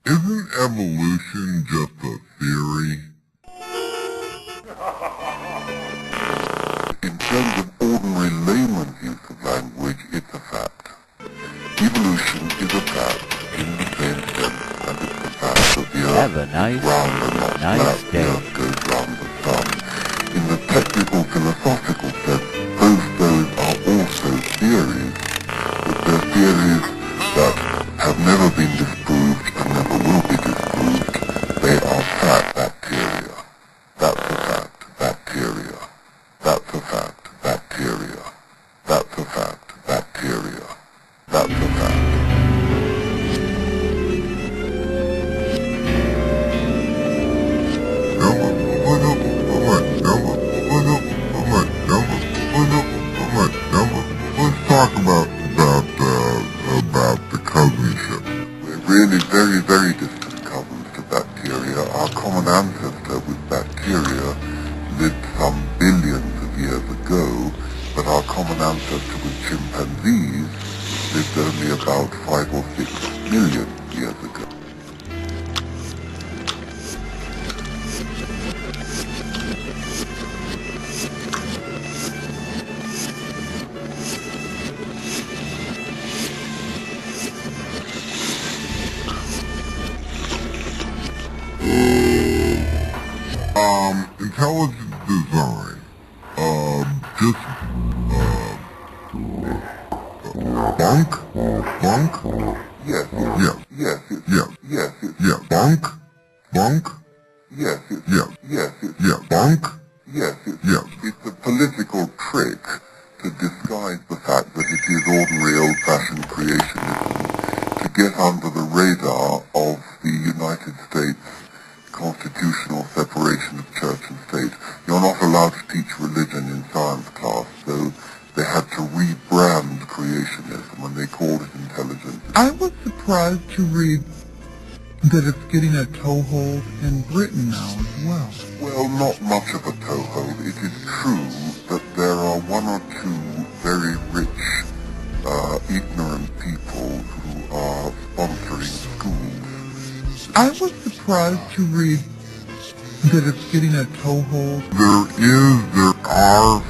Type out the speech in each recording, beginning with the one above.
Isn't evolution just a theory? In terms of ordinary layman's use of language, it's a fact. Evolution is a fact in the same sense as it's a fact that the Have a Earth nice, is round and not flat, the day. Earth goes round the sun. In the technical philosophical sense, both those are also theories, but they're theories that have never been disproved and never will be disproved. They are fact, bacteria. That's a fact, bacteria. That's a fact, bacteria. That's a fact, bacteria. That's a fact. Let's talk about the cousinship. We're really very, very distant cousins to bacteria. Our common ancestor with bacteria lived some billions of years ago, but our common ancestor with chimpanzees lived only about 5 or 6 million years ago. Intelligent design, just, bunk? Yes, bunk? Yes, bunk? Yes. It's a political trick to disguise the fact that it is ordinary old-fashioned creationism to get under the radar of the United States constitutional separation of church and state. You're not allowed to teach religion in science class, so they had to rebrand creationism and they called it intelligent. I was surprised to read that it's getting a toehold in Britain now as well. Well, not much of a toehold. It is true that there are one or two very rich, ignorant people who are sponsoring schools. I was surprised to read that it's getting a toehold. There are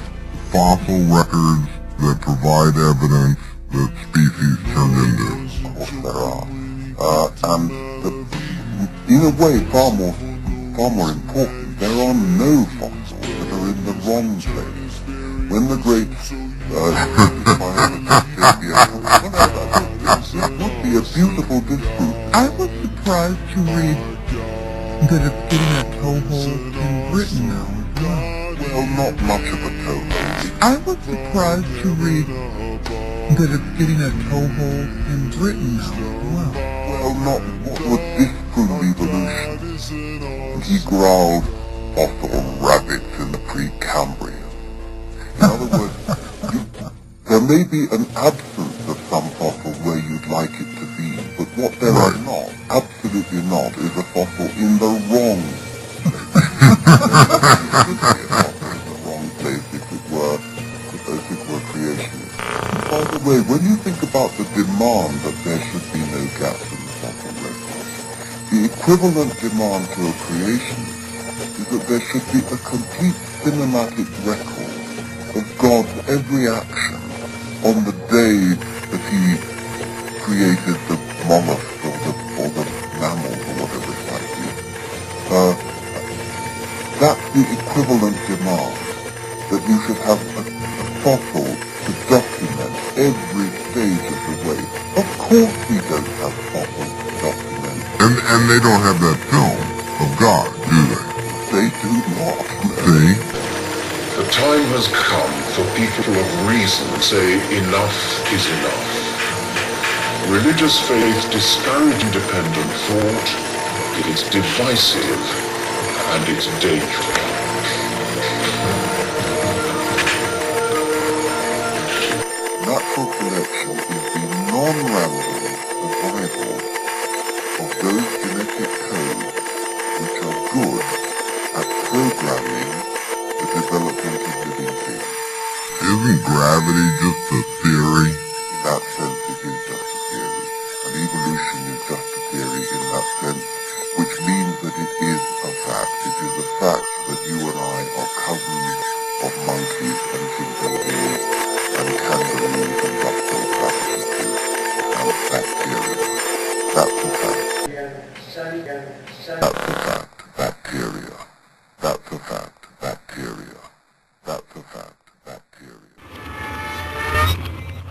fossil records that provide evidence that species turned into. Of course there are. And in a way far more important, there are no fossils that are in the wrong place. When the great it would be a beautiful disproof. I was surprised to read that it's getting a toehold in Britain now as well. Well, not much of a toehold. I was surprised to read that it's getting a toehold in Britain now as well. Well, not what would disprove evolution. He growled fossil rabbits in the Precambrian. In other words, there may be an absence of some fossil where you'd like it to be, but what there are not, absolutely not, is a fossil in the wrong place. It could be a fossil in the wrong place if it were creationist. By the way, when you think about the demand that there should be no gaps in the fossil record, the equivalent demand to a creationist is that there should be a complete cinematic record of God's every action on the day that he created the mollusk or the mammals or whatever it might be. That's the equivalent demand, that you should have a fossil to document every stage of the way. Of course we don't have fossils to document. And they don't have that film of God, do they? They do not. See? The time has come for people of reason to say enough is enough. Religious faith discourages independent thought, it's divisive, and it's dangerous. Natural selection is the non-random survival of those genetic codes which are good at programming the development of living things. Isn't gravity just a theory? In that sense, it is just a theory, and evolution is just a theory in that sense, which means that it is a fact. It is a fact that you and I are cousins of monkeys and chimpanzees and kangaroos and reptile platypuses and bacteria. That's a fact. That's a fact. Bacteria. That's a fact.